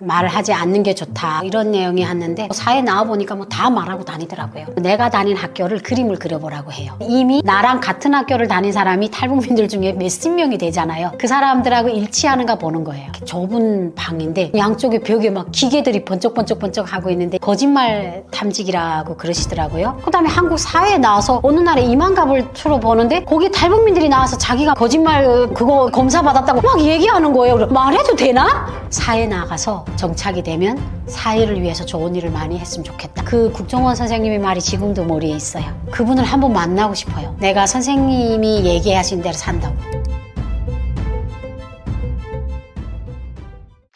말을 하지 않는 게 좋다 이런 내용이 왔는데 사회에 나와보니까 뭐 다 말하고 다니더라고요. 내가 다닌 학교를 그림을 그려보라고 해요. 이미 나랑 같은 학교를 다닌 사람이 탈북민들 중에 몇십 명이 되잖아요. 그 사람들하고 일치하는가 보는 거예요. 좁은 방인데 양쪽에 벽에 막 기계들이 번쩍번쩍 하고 있는데 거짓말 탐지기라고 그러시더라고요. 그 다음에 한국 사회에 나와서 어느 날에 이만갑을 틀어보는데 거기 탈북민들이 나와서 자기가 거짓말 그거 검사 받았다고 막 얘기하는 거예요. 말해도 되나? 사회에 나가서 정착이 되면 사회를 위해서 좋은 일을 많이 했으면 좋겠다. 그 국정원 선생님의 말이 지금도 머리에 있어요. 그분을 한번 만나고 싶어요. 내가 선생님이 얘기하신 대로 산다고.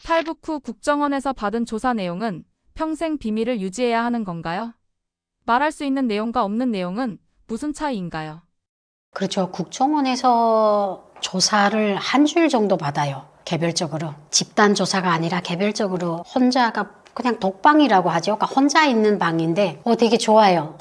탈북 후 국정원에서 받은 조사 내용은 평생 비밀을 유지해야 하는 건가요? 말할 수 있는 내용과 없는 내용은 무슨 차이인가요? 그렇죠. 국정원에서 조사를 한 줄 정도 받아요. 개별적으로. 집단 조사가 아니라 개별적으로 혼자가 그냥 독방이라고 하죠. 그러니까 혼자 있는 방인데 되게 좋아요.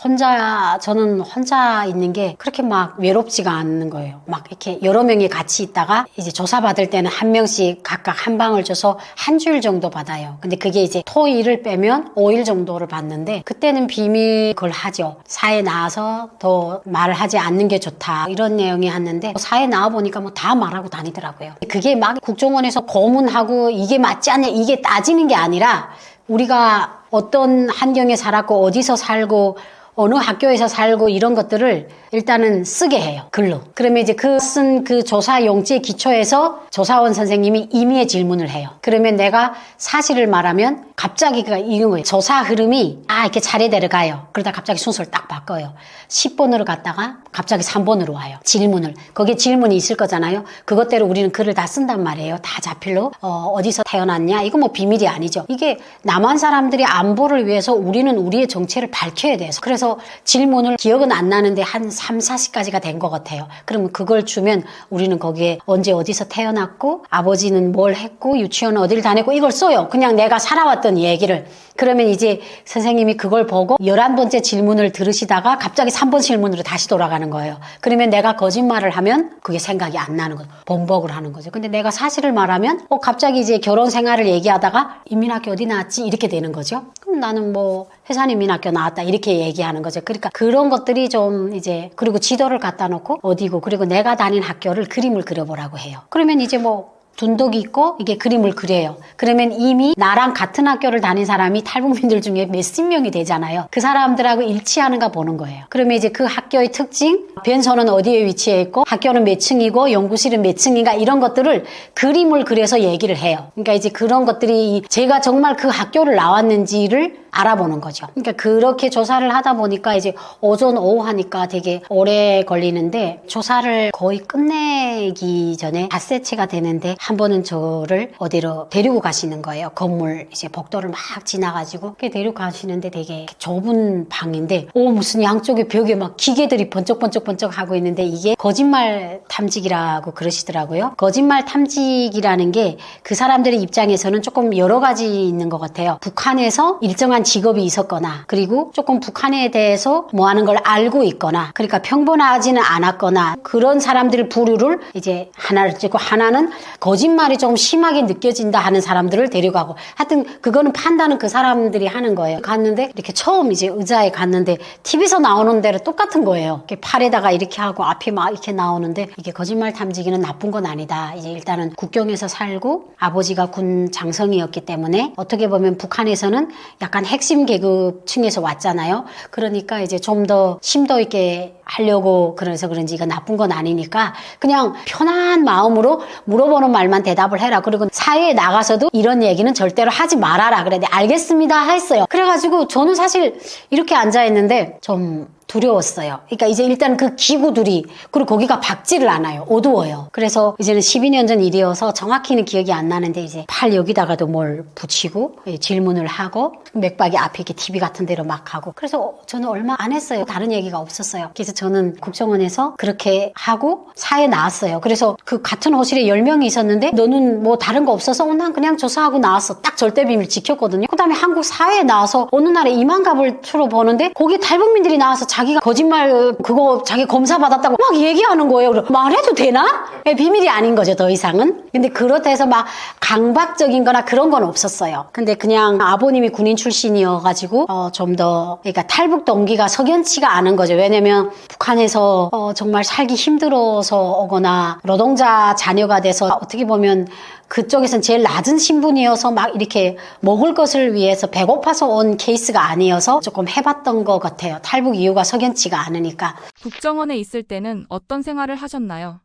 저는 혼자 있는 게 그렇게 막 외롭지가 않는 거예요. 막 이렇게 여러 명이 같이 있다가 이제 조사받을 때는 한 명씩 각각 한 방을 줘서 한 줄 정도 받아요. 근데 그게 이제 토일을 빼면 5일 정도를 받는데 그때는 비밀 걸 하죠. 사회에 나와서 더 말을 하지 않는 게 좋다 이런 내용이 왔는데 사회에 나와보니까 뭐 다 말하고 다니더라고요. 그게 막 국정원에서 고문하고 이게 맞지 않냐 이게 따지는 게 아니라 우리가 어떤 환경에 살았고 어디서 살고 어느 학교에서 살고 이런 것들을 일단은 쓰게 해요. 글로. 그러면 이제 쓴 그 조사 용지에 기초해서 조사원 선생님이 임의의 질문을 해요. 그러면 내가 사실을 말하면 갑자기 이런 거예요. 조사 흐름이 이렇게 차례대로 가요. 그러다 갑자기 순서를 딱 바꿔요. 10번으로 갔다가 갑자기 3번으로 와요. 질문을. 거기에 질문이 있을 거잖아요. 그것대로 우리는 글을 다 쓴단 말이에요. 다 자필로. 어디서 태어났냐? 이거 뭐 비밀이 아니죠. 이게 남한 사람들의 안보를 위해서 우리는 우리의 정체를 밝혀야 돼서. 그래서 질문을 기억은 안 나는데 한 3, 40가지가 된 것 같아요. 그러면 그걸 주면 우리는 거기에 언제 어디서 태어났고 아버지는 뭘 했고 유치원은 어디를 다녔고 이걸 써요. 그냥 내가 살아왔던 얘기를. 그러면 이제 선생님이 그걸 보고 11번째 질문을 들으시다가 갑자기 3번 질문으로 다시 돌아가는 거예요. 그러면 내가 거짓말을 하면 그게 생각이 안 나는 거죠. 번복을 하는 거죠. 근데 내가 사실을 말하면 갑자기 이제 결혼 생활을 얘기하다가 인민학교 어디 나왔지? 이렇게 되는 거죠. 그럼 나는 뭐 해산인민학교 나왔다 이렇게 얘기하는 거죠. 그러니까 그런 것들이 좀 이제 그리고 지도를 갖다 놓고 어디고 그리고 내가 다닌 학교를 그림을 그려보라고 해요. 그러면 이제 뭐 둔덕이 있고 이게 그림을 그려요. 그러면 이미 나랑 같은 학교를 다닌 사람이 탈북민들 중에 몇십 명이 되잖아요. 그 사람들하고 일치하는가 보는 거예요. 그러면 이제 그 학교의 특징, 변소는 어디에 위치해 있고 학교는 몇 층이고 연구실은 몇 층인가 이런 것들을 그림을 그려서 얘기를 해요. 그러니까 이제 그런 것들이 제가 정말 그 학교를 나왔는지를 알아보는 거죠. 그러니까 그렇게 조사를 하다 보니까 이제 오전 오후 하니까 되게 오래 걸리는데 조사를 거의 끝내기 전에 닷새째가 되는데 한 번은 저를 어디로 데리고 가시는 거예요. 건물 이제 복도를 막 지나가지고 데리고 가시는데 되게 좁은 방인데 무슨 양쪽에 벽에 막 기계들이 번쩍번쩍 하고 있는데 이게 거짓말 탐지기라고 그러시더라고요. 거짓말 탐지기라는 게 그 사람들의 입장에서는 조금 여러 가지 있는 것 같아요. 북한에서 일정한 직업이 있었거나 그리고 조금 북한에 대해서 뭐 하는 걸 알고 있거나 그러니까 평범하지는 않았거나 그런 사람들 부류를 이제 하나를 찍고 하나는 거짓말이 좀 심하게 느껴진다 하는 사람들을 데려가고 하여튼 그거는 판단은 그 사람들이 하는 거예요. 갔는데 이렇게 처음 이제 의자에 갔는데 TV에서 나오는 대로 똑같은 거예요. 이렇게 팔에다가 이렇게 하고 앞에 막 이렇게 나오는데 이게 거짓말 탐지기는 나쁜 건 아니다. 이제 일단은 국경에서 살고 아버지가 군 장성이었기 때문에 어떻게 보면 북한에서는 약간 핵심 계급층에서 왔잖아요. 그러니까 이제 좀 더 심도 있게 하려고 그래서 그런지 이거 나쁜 건 아니니까 그냥 편한 마음으로 물어보는 말만 대답을 해라. 그리고 사회에 나가서도 이런 얘기는 절대로 하지 말아라. 그래, 네, 알겠습니다 했어요. 그래가지고 저는 사실 이렇게 앉아있는데 좀 두려웠어요. 그러니까 이제 일단 그 기구들이 그리고 거기가 박지를 않아요. 어두워요. 그래서 이제는 12년 전 일이어서 정확히는 기억이 안 나는데 이제 팔 여기다가도 뭘 붙이고 질문을 하고 맥박이 앞에 이렇게 TV 같은 데로 막 하고 그래서 저는 얼마 안 했어요. 다른 얘기가 없었어요. 그래서 저는 국정원에서 그렇게 하고 사회에 나왔어요. 그래서 그 같은 호실에 10명이 있었는데 너는 뭐 다른 거 없어서 난 그냥 조사하고 나왔어. 딱 절대비밀 지켰거든요. 그 다음에 한국 사회에 나와서 어느 날에 이만갑을 틀어보는데 거기 탈북민들이 나와서 자기가 거짓말 그거 자기 검사 받았다고 막 얘기하는 거예요. 말해도 되나? 비밀이 아닌 거죠, 더 이상은. 근데 그렇다 해서 막 강박적인 거나 그런 건 없었어요. 근데 그냥 아버님이 군인 출신이어가지고 좀 더 그러니까 탈북 동기가 석연치가 않은 거죠. 왜냐면 북한에서 정말 살기 힘들어서 오거나 노동자 자녀가 돼서 어떻게 보면 그쪽에선 제일 낮은 신분이어서 막 이렇게 먹을 것을 위해서 배고파서 온 케이스가 아니어서 조금 해봤던 것 같아요. 탈북 이유가 석연치가 않으니까. 국정원에 있을 때는 어떤 생활을 하셨나요?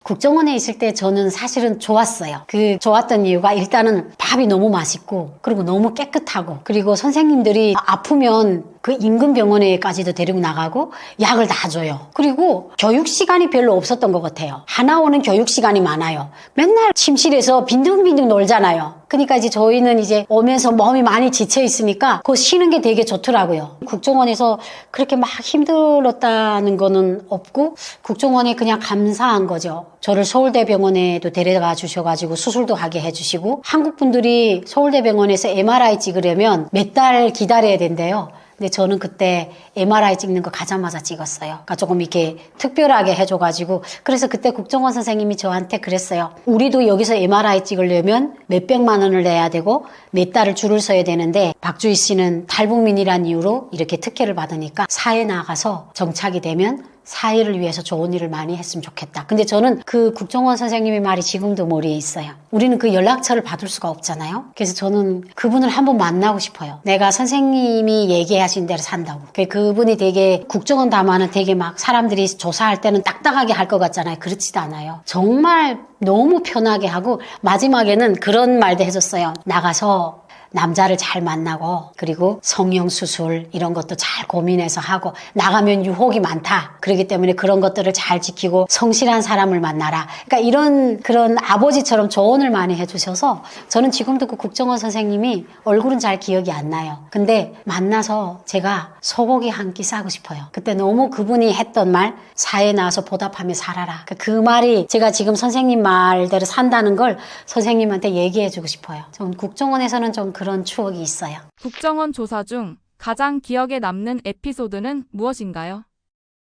국정원에 있을 때 저는 사실은 좋았어요. 그 좋았던 이유가 일단은 밥이 너무 맛있고 그리고 너무 깨끗하고 그리고 선생님들이 아프면 그 인근 병원에까지도 데리고 나가고 약을 다 줘요. 그리고 교육 시간이 별로 없었던 것 같아요. 하나오는 교육 시간이 많아요. 맨날 침실에서 빈둥빈둥 놀잖아요. 그러니까 이제 저희는 이제 오면서 몸이 많이 지쳐 있으니까 그 쉬는 게 되게 좋더라고요. 국정원에서 그렇게 막 힘들었다는 거는 없고 국정원에 그냥 감사한 거죠. 저를 서울대병원에도 데려가 주셔가지고 수술도 하게 해주시고 한국 분들이 서울대병원에서 MRI 찍으려면 몇 달 기다려야 된대요. 근데 저는 그때 MRI 찍는 거 가자마자 찍었어요. 그러니까 조금 이렇게 특별하게 해줘가지고 그래서 그때 국정원 선생님이 저한테 그랬어요. 우리도 여기서 MRI 찍으려면 몇백만 원을 내야 되고 몇 달을 줄을 서야 되는데 박주희 씨는 탈북민이란 이유로 이렇게 특혜를 받으니까 사회 나가서 정착이 되면 사회를 위해서 좋은 일을 많이 했으면 좋겠다. 근데 저는 그 국정원 선생님의 말이 지금도 머리에 있어요. 우리는 그 연락처를 받을 수가 없잖아요. 그래서 저는 그분을 한번 만나고 싶어요. 내가 선생님이 얘기하신 대로 산다고. 그분이 되게 국정원 담화는 되게 막 사람들이 조사할 때는 딱딱하게 할 것 같잖아요. 그렇지도 않아요. 정말 너무 편하게 하고 마지막에는 그런 말도 해줬어요. 나가서 남자를 잘 만나고 그리고 성형수술 이런 것도 잘 고민해서 하고 나가면 유혹이 많다. 그렇기 때문에 그런 것들을 잘 지키고 성실한 사람을 만나라. 그러니까 이런 그런 아버지처럼 조언을 많이 해주셔서 저는 지금도 그 국정원 선생님이 얼굴은 잘 기억이 안 나요. 근데 만나서 제가 소고기 한 끼 싸고 싶어요. 그때 너무 그분이 했던 말 사회에 나와서 보답하며 살아라. 그 말이 제가 지금 선생님 말대로 산다는 걸 선생님한테 얘기해주고 싶어요. 전 국정원에서는 좀 그런 추억이 있어요. 국정원 조사 중 가장 기억에 남는 에피소드는 무엇인가요?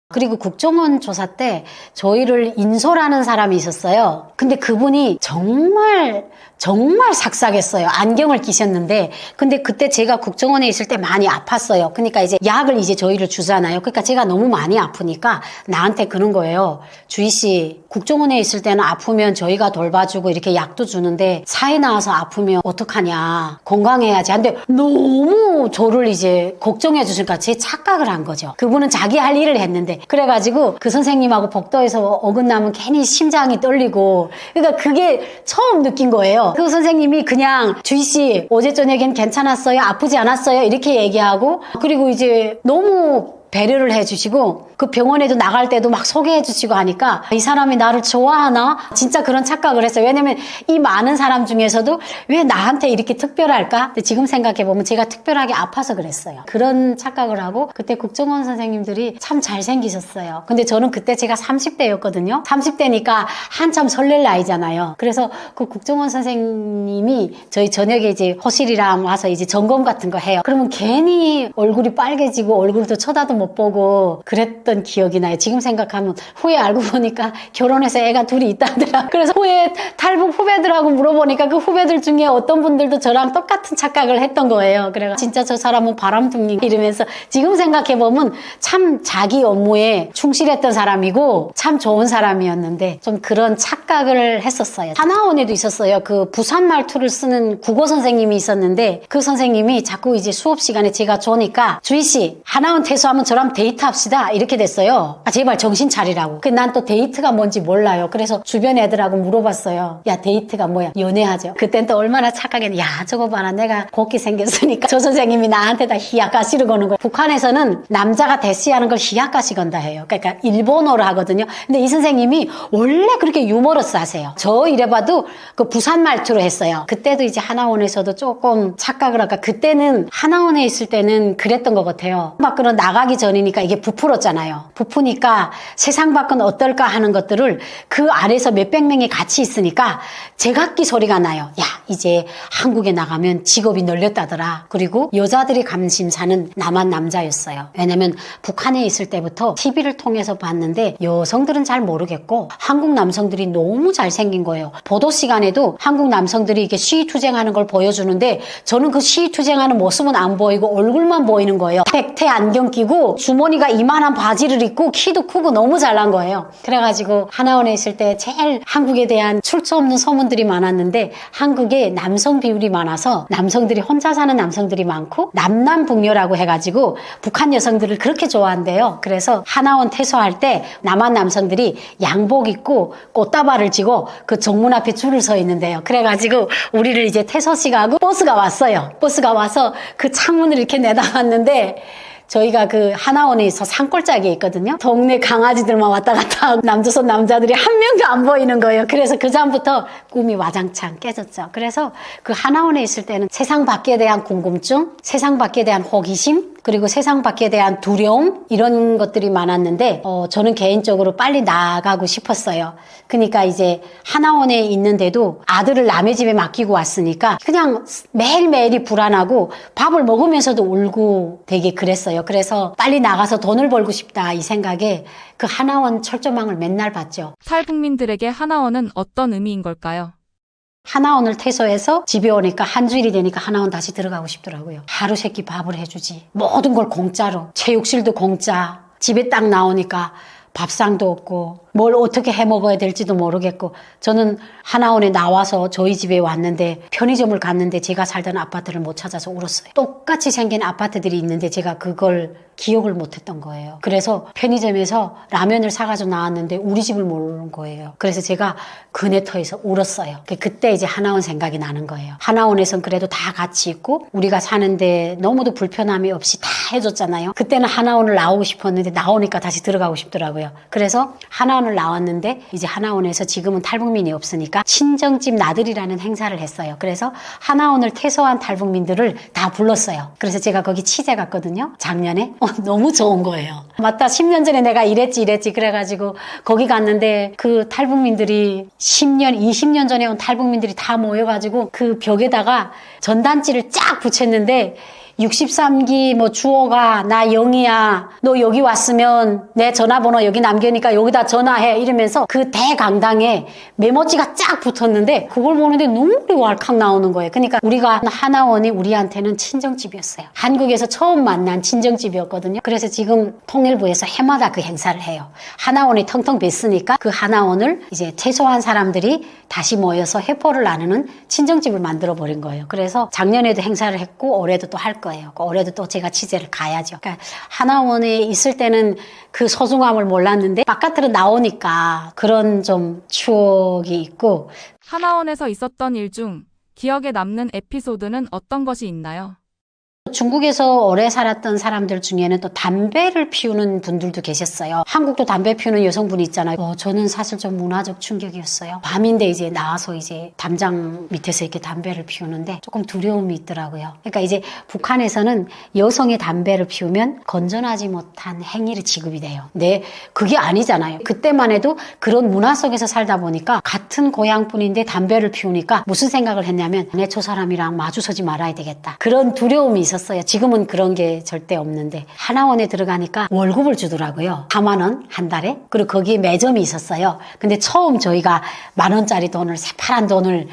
그리고 국정원 조사 때 저희를 인솔하는 사람이 있었어요. 근데 그분이 정말 삭삭했어요. 안경을 끼셨는데 근데 그때 제가 국정원에 있을 때 많이 아팠어요. 그러니까 이제 약을 이제 저희를 주잖아요. 그러니까 제가 너무 많이 아프니까 나한테 그런 거예요. 주희 씨, 국정원에 있을 때는 아프면 저희가 돌봐주고 이렇게 약도 주는데 사회 나와서 아프면 어떡하냐. 건강해야지. 근데 너무 저를 이제 걱정해 주시니까 제 착각을 한 거죠. 그분은 자기 할 일을 했는데 그래가지고 그 선생님하고 복도에서 어긋나면 괜히 심장이 떨리고 그러니까 그게 처음 느낀 거예요. 그 선생님이 그냥 주희 씨 어제 저녁엔 괜찮았어요? 아프지 않았어요? 이렇게 얘기하고 그리고 이제 너무 배려를 해주시고 그 병원에도 나갈 때도 막 소개해주시고 하니까 이 사람이 나를 좋아하나? 진짜 그런 착각을 했어요. 왜냐면 이 많은 사람 중에서도 왜 나한테 이렇게 특별할까? 근데 지금 생각해보면 제가 특별하게 아파서 그랬어요. 그런 착각을 하고 그때 국정원 선생님들이 참 잘생기셨어요. 근데 저는 그때 제가 30대였거든요. 30대니까 한참 설렐 나이잖아요. 그래서 그 국정원 선생님이 저희 저녁에 이제 호실이랑 와서 이제 점검 같은 거 해요. 그러면 괜히 얼굴이 빨개지고 얼굴도 쳐다도 못 보고 그랬던 기억이 나요. 지금 생각하면 후에 알고 보니까 결혼해서 애가 둘이 있다더라. 그래서 후에 탈북 후배들하고 물어보니까 그 후배들 중에 어떤 분들도 저랑 똑같은 착각을 했던 거예요. 그래서 진짜 저 사람은 바람둥이 이러면서 지금 생각해보면 참 자기 업무에 충실했던 사람이고 참 좋은 사람이었는데 좀 그런 착각을 했었어요. 하나원에도 있었어요. 그 부산 말투를 쓰는 국어 선생님이 있었는데 그 선생님이 자꾸 이제 수업 시간에 제가 좋으니까 주희 씨 하나원 퇴소하면 저랑 데이트합시다 이렇게 됐어요. 제발 정신 차리라고. 난 또 데이트가 뭔지 몰라요. 그래서 주변 애들하고 물어봤어요. 야 데이트가 뭐야? 연애하죠. 그땐 또 얼마나 착하겠냐. 야 저거 봐라 내가 곱게 생겼으니까 저 선생님이 나한테 다 히야카시를 거는 거예요. 북한에서는 남자가 대시하는 걸 히야카시 건다 해요. 그러니까 일본어로 하거든요. 근데 이 선생님이 원래 그렇게 유머러스 하세요. 저 이래봐도 그 부산 말투로 했어요. 그때도 이제 하나원에서도 조금 착각을 할까. 그때는 하나원에 있을 때는 그랬던 것 같아요. 막 그런 나가기 전이니까 이게 부풀었잖아요. 부푸잖아요. 부푸니까 세상 밖은 어떨까 하는 것들을 그 아래서 몇백 명이 같이 있으니까 제각기 소리가 나요. 야, 이제 한국에 나가면 직업이 널렸다더라. 그리고 여자들이 감심사는 나만 남자였어요. 왜냐면 북한에 있을 때부터 TV를 통해서 봤는데 여성들은 잘 모르겠고 한국 남성들이 너무 잘생긴 거예요. 보도 시간에도 한국 남성들이 이렇게 시위투쟁하는 걸 보여주는데 저는 그 시위투쟁하는 모습은 안 보이고 얼굴만 보이는 거예요. 백태 안경 끼고 주머니가 이만한 바지를 입고 키도 크고 너무 잘난 거예요. 그래가지고 하나원에 있을 때 제일 한국에 대한 출처 없는 소문들이 많았는데 한국에 남성 비율이 많아서 남성들이 혼자 사는 남성들이 많고 남남북녀라고 해가지고 북한 여성들을 그렇게 좋아한대요. 그래서 하나원 퇴소할 때 남한 남성들이 양복 입고 꽃다발을 쥐고 그 정문 앞에 줄을 서 있는데요. 그래가지고 우리를 이제 퇴소식하고 버스가 왔어요. 버스가 와서 그 창문을 이렇게 내다봤는데 저희가 그 하나원에서 산골짜기에 있거든요. 동네 강아지들만 왔다 갔다 하고 남조선 남자들이 한 명도 안 보이는 거예요. 그래서 그 전부터 꿈이 와장창 깨졌죠. 그래서 그 하나원에 있을 때는 세상 밖에 대한 궁금증, 세상 밖에 대한 호기심, 그리고 세상 밖에 대한 두려움 이런 것들이 많았는데 저는 개인적으로 빨리 나가고 싶었어요. 그러니까 이제 하나원에 있는데도 아들을 남의 집에 맡기고 왔으니까 그냥 매일매일이 불안하고 밥을 먹으면서도 울고 되게 그랬어요. 그래서 빨리 나가서 돈을 벌고 싶다 이 생각에 그 하나원 철조망을 맨날 봤죠. 탈북민들에게 하나원은 어떤 의미인 걸까요? 하나원을 퇴소해서 집에 오니까 한 주일이 되니까 하나원 다시 들어가고 싶더라고요. 하루 세끼 밥을 해주지. 모든 걸 공짜로. 체육실도 공짜. 집에 딱 나오니까 밥상도 없고 뭘 어떻게 해 먹어야 될지도 모르겠고 저는 하나원에 나와서 저희 집에 왔는데 편의점을 갔는데 제가 살던 아파트를 못 찾아서 울었어요. 똑같이 생긴 아파트들이 있는데 제가 그걸 기억을 못했던 거예요. 그래서 편의점에서 라면을 사가지고 나왔는데 우리 집을 모르는 거예요. 그래서 제가 그네터에서 울었어요. 그때 이제 하나원 생각이 나는 거예요. 하나원에선 그래도 다 같이 있고 우리가 사는데 너무도 불편함이 없이 다 해줬잖아요. 그때는 하나원을 나오고 싶었는데 나오니까 다시 들어가고 싶더라고요. 그래서 하나원을 나왔는데 이제 하나원에서 지금은 탈북민이 없으니까 친정집 나들이라는 행사를 했어요. 그래서 하나원을 퇴소한 탈북민들을 다 불렀어요. 그래서 제가 거기 취재 갔거든요. 작년에. 너무 좋은 거예요. 맞다. 10년 전에 내가 이랬지 그래가지고 거기 갔는데 그 탈북민들이 10년, 20년 전에 온 탈북민들이 다 모여가지고 그 벽에다가 전단지를 쫙 붙였는데 63기 뭐 주호가 나 영희야 너 여기 왔으면 내 전화번호 여기 남겨니까 여기다 전화해 이러면서 그 대강당에 메모지가 쫙 붙었는데 그걸 보는데 눈물이 왈칵 나오는 거예요. 그러니까 우리가 하나원이 우리한테는 친정집이었어요. 한국에서 처음 만난 친정집이었거든요. 그래서 지금 통일부에서 해마다 그 행사를 해요. 하나원이 텅텅 뱄으니까 그 하나원을 이제 퇴소한 사람들이 다시 모여서 회포를 나누는 친정집을 만들어 버린 거예요. 그래서 작년에도 행사를 했고 올해도 또 할 거예요. 올해도 또 제가 취재를 가야죠. 그러니까 하나원에 있을 때는 그 소중함을 몰랐는데 바깥으로 나오니까 그런 좀 추억이 있고. 하나원에서 있었던 일 중 기억에 남는 에피소드는 어떤 것이 있나요? 중국에서 오래 살았던 사람들 중에는 또 담배를 피우는 분들도 계셨어요. 한국도 담배 피우는 여성분이 있잖아요. 저는 사실 좀 문화적 충격이었어요. 밤인데 이제 나와서 이제 담장 밑에서 이렇게 담배를 피우는데 조금 두려움이 있더라고요. 그러니까 이제 북한에서는 여성의 담배를 피우면 건전하지 못한 행위를 지급이 돼요. 근데 그게 아니잖아요. 그때만 해도 그런 문화 속에서 살다 보니까 같은 고향분인데 담배를 피우니까 무슨 생각을 했냐면 내 저 사람이랑 마주서지 말아야 되겠다. 그런 두려움이 있었어요. 지금은 그런 게 절대 없는데 하나원에 들어가니까 월급을 주더라고요. 4만 원 한 달에. 그리고 거기에 매점이 있었어요. 근데 처음 저희가 10,000원짜리 돈을 새파란 돈을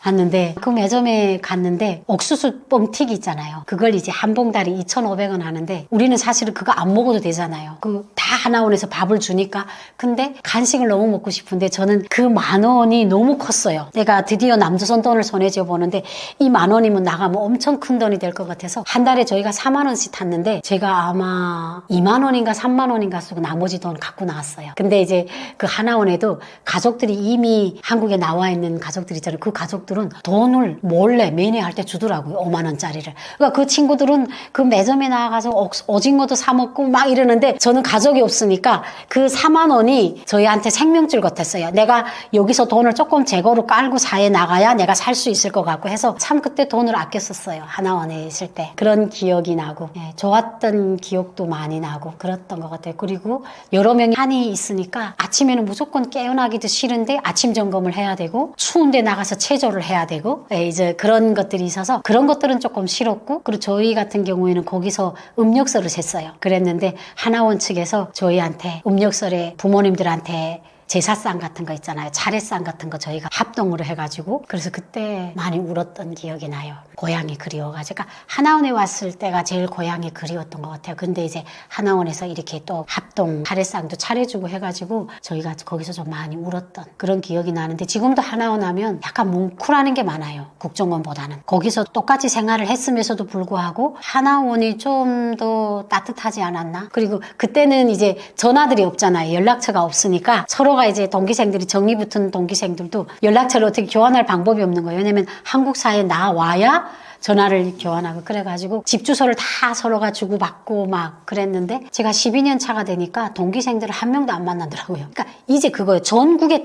왔는데 그 매점에 갔는데 옥수수 뻥튀기 있잖아요. 그걸 이제 한 봉다리 2,500원 하는데 우리는 사실은 그거 안 먹어도 되잖아요. 그 다 하나원에서 밥을 주니까. 근데 간식을 너무 먹고 싶은데 저는 그 10,000원이 너무 컸어요. 내가 드디어 남조선 돈을 손에 쥐어보는데 이 10,000원이면 나가면 엄청 큰 돈이 될 것 같아서 한 달에 저희가 4만 원씩 탔는데 제가 아마 2만 원인가 3만 원인가 쓰고 나머지 돈 갖고 나왔어요. 근데 이제 그 하나원에도 가족들이 이미 한국에 나와 있는 가족들 있잖아요. 그 가족들 친구들은 돈을 몰래 매니할 때 주더라고요. 5만 원짜리를. 그러니까 그 친구들은 그 매점에 나가서 오징어도 사 먹고 막 이러는데 저는 가족이 없으니까 그 4만 원이 저희한테 생명줄 같았어요. 내가 여기서 돈을 조금 재고로 깔고 사회 나가야 내가 살 수 있을 것 같고 해서 참 그때 돈을 아껴 썼어요. 하나원에 있을 때. 그런 기억이 나고 좋았던 기억도 많이 나고 그랬던 것 같아요. 그리고 여러 명이 한이 있으니까 아침에는 무조건 깨어나기도 싫은데 아침 점검을 해야 되고 추운데 나가서 체조를 해야 되고 이제 그런 것들이 있어서 그런 것들은 조금 싫었고 그리고 저희 같은 경우에는 거기서 음력설을 셌어요. 그랬는데 하나원 측에서 저희한테 음력설에 부모님들한테 제사상 같은 거 있잖아요. 차례상 같은 거 저희가 합동으로 해가지고 그래서 그때 많이 울었던 기억이 나요. 고향이 그리워가지고 그러니까 하나원에 왔을 때가 제일 고향이 그리웠던 것 같아요. 근데 이제 하나원에서 이렇게 또 합동 차례상도 차려주고 해가지고 저희가 거기서 좀 많이 울었던 그런 기억이 나는데 지금도 하나원 하면 약간 뭉클하는 게 많아요. 국정원보다는. 거기서 똑같이 생활을 했음에서도 불구하고 하나원이 좀 더 따뜻하지 않았나? 그리고 그때는 이제 전화들이 없잖아요. 연락처가 없으니까 서로가 이제 동기생들이 정리 붙은 동기생들도 연락처를 어떻게 교환할 방법이 없는 거예요. 왜냐면 한국 사회에 나와야 전화를 교환하고 그래가지고 집 주소를 다 서로가 주고받고 막 그랬는데 제가 12년 차가 되니까 동기생들을 한 명도 안 만나더라고요. 그러니까 이제 그거예요. 전국에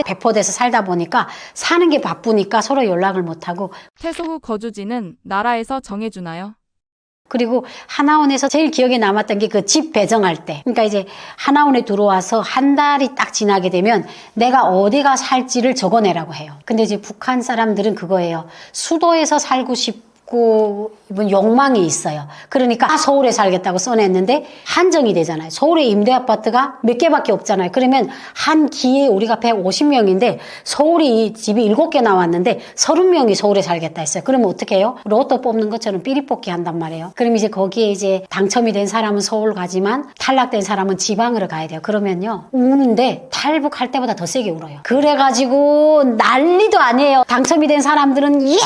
배포돼서 살다 보니까 사는 게 바쁘니까 서로 연락을 못하고 퇴소 후 거주지는 나라에서 정해주나요? 그리고 하나원에서 제일 기억에 남았던 게 그 집 배정할 때. 그러니까 이제 하나원에 들어와서 한 달이 딱 지나게 되면 내가 어디가 살지를 적어내라고 해요. 근데 이제 북한 사람들은 그거예요. 수도에서 살고 싶고 이분 욕망이 있어요. 그러니까 서울에 살겠다고 써냈는데 한정이 되잖아요. 서울에 임대 아파트가 몇 개밖에 없잖아요. 그러면 한 기에 우리가 150명인데 서울이 집이 7개 나왔는데 30명이 서울에 살겠다 했어요. 그러면 어떻게 해요? 로또 뽑는 것처럼 삐리뽑기 한단 말이에요. 그럼 이제 거기에 이제 당첨이 된 사람은 서울 가지만 탈락된 사람은 지방으로 가야 돼요. 그러면요 우는데 탈북할 때보다 더 세게 울어요. 그래가지고 난리도 아니에요. 당첨이 된 사람들은 이야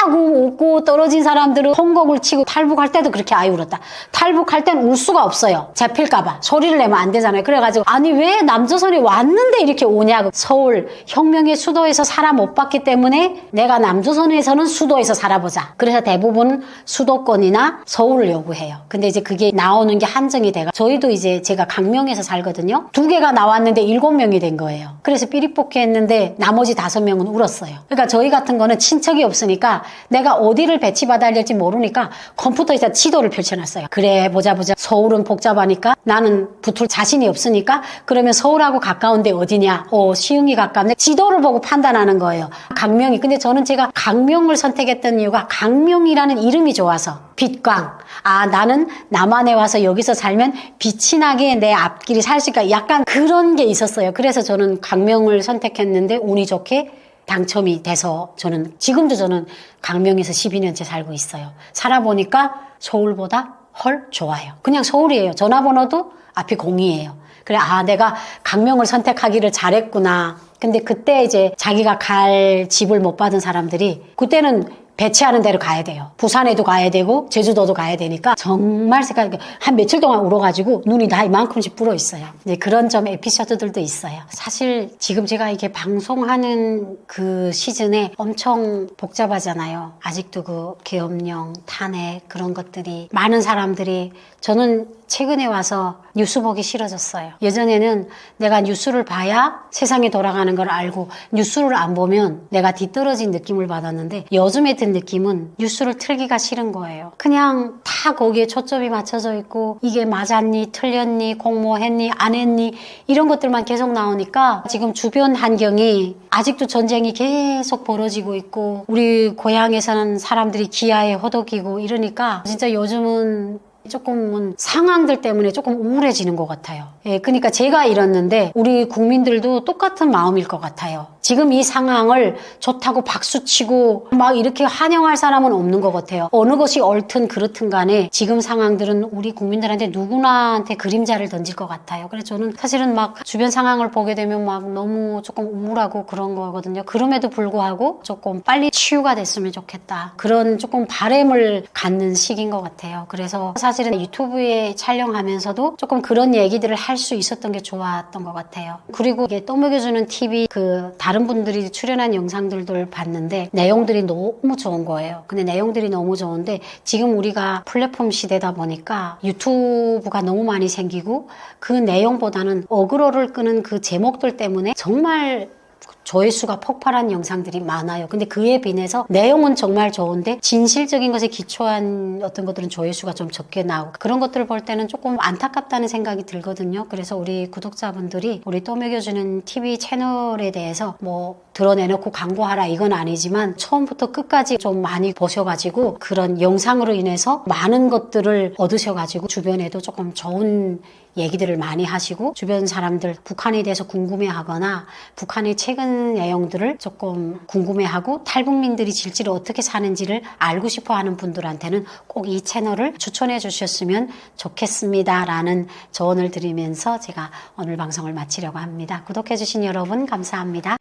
하고 웃고 떨어진 사람들은 홍곡을 치고 탈북할 때도 그렇게 아이 울었다. 탈북할 땐 울 수가 없어요. 잡힐까봐. 소리를 내면 안 되잖아요. 그래가지고 아니 왜 남조선에 왔는데 이렇게 오냐고. 서울 혁명의 수도에서 살아 못 봤기 때문에 내가 남조선에서는 수도에서 살아보자. 그래서 대부분 수도권이나 서울을 요구해요. 근데 이제 그게 나오는 게 한정이 돼가 저희도 이제 제가 강명에서 살거든요. 2개가 나왔는데 7명이 된 거예요. 그래서 삐리뽑기 했는데 나머지 5명은 울었어요. 그러니까 저희 같은 거는 친척이 없으니까 내가 어디를 배치받아야 될지 모르니까 컴퓨터에다 지도를 펼쳐놨어요. 그래 보자 서울은 복잡하니까 나는 붙을 자신이 없으니까 그러면 서울하고 가까운데 어디냐? 시흥이 가깝네. 지도를 보고 판단하는 거예요. 강명이. 근데 저는 제가 강명을 선택했던 이유가 강명이라는 이름이 좋아서 빛광. 나는 남한에 와서 여기서 살면 빛이 나게 내 앞길이 살 수 있을까? 약간 그런 게 있었어요. 그래서 저는 강명을 선택했는데 운이 좋게 당첨이 돼서 지금도 저는 강명에서 12년째 살고 있어요. 살아보니까 서울보다 헐 좋아요. 그냥 서울이에요. 전화번호도 앞이 0이에요. 그래 내가 강명을 선택하기를 잘했구나. 근데 그때 이제 자기가 갈 집을 못 받은 사람들이 그때는 배치하는 데로 가야 돼요. 부산에도 가야 되고 제주도도 가야 되니까 정말 한 며칠 동안 울어가지고 눈이 다 이만큼씩 불어 있어요. 이제 그런 좀 에피소드들도 있어요. 사실 지금 제가 이게 방송하는 그 시즌에 엄청 복잡하잖아요. 아직도 그 계엄령, 탄핵 그런 것들이 많은 사람들이 저는 최근에 와서 뉴스 보기 싫어졌어요. 예전에는 내가 뉴스를 봐야 세상이 돌아가는 걸 알고 뉴스를 안 보면 내가 뒤떨어진 느낌을 받았는데 요즘에 든 느낌은 뉴스를 틀기가 싫은 거예요. 그냥 다 거기에 초점이 맞춰져 있고 이게 맞았니, 틀렸니, 공모했니, 안 했니 이런 것들만 계속 나오니까 지금 주변 환경이 아직도 전쟁이 계속 벌어지고 있고 우리 고향에 사는 사람들이 기아에 허덕이고 이러니까 진짜 요즘은 조금은 상황들 때문에 조금 우울해지는 것 같아요. 그러니까 제가 이랬는데 우리 국민들도 똑같은 마음일 것 같아요. 지금 이 상황을 좋다고 박수치고 막 이렇게 환영할 사람은 없는 것 같아요. 어느 것이 옳든 그렇든 간에 지금 상황들은 우리 국민들한테 누구나한테 그림자를 던질 것 같아요. 그래서 저는 사실은 막 주변 상황을 보게 되면 막 너무 조금 우울하고 그런 거거든요. 그럼에도 불구하고 조금 빨리 치유가 됐으면 좋겠다. 그런 조금 바람을 갖는 시기인 것 같아요. 그래서 사실은 유튜브에 촬영하면서도 조금 그런 얘기들을 할 수 있었던 게 좋았던 것 같아요. 그리고 이게 떠먹여주는 TV 다른 다른 분들이 출연한 영상들을 봤는데 내용들이 너무 좋은 거예요. 근데 내용들이 너무 좋은데 지금 우리가 플랫폼 시대다 보니까 유튜브가 너무 많이 생기고 그 내용보다는 어그로를 끄는 그 제목들 때문에 정말 조회수가 폭발한 영상들이 많아요. 근데 그에 비해서 내용은 정말 좋은데 진실적인 것에 기초한 어떤 것들은 조회수가 좀 적게 나오고 그런 것들을 볼 때는 조금 안타깝다는 생각이 들거든요. 그래서 우리 구독자분들이 우리 또 먹여주는 TV 채널에 대해서 뭐 드러내놓고 광고하라 이건 아니지만 처음부터 끝까지 좀 많이 보셔가지고 그런 영상으로 인해서 많은 것들을 얻으셔가지고 주변에도 조금 좋은 얘기들을 많이 하시고 주변 사람들 북한에 대해서 궁금해하거나 북한의 최근 내용들을 조금 궁금해하고 탈북민들이 실제로 어떻게 사는지를 알고 싶어하는 분들한테는 꼭 이 채널을 추천해 주셨으면 좋겠습니다 라는 조언을 드리면서 제가 오늘 방송을 마치려고 합니다. 구독해 주신 여러분 감사합니다.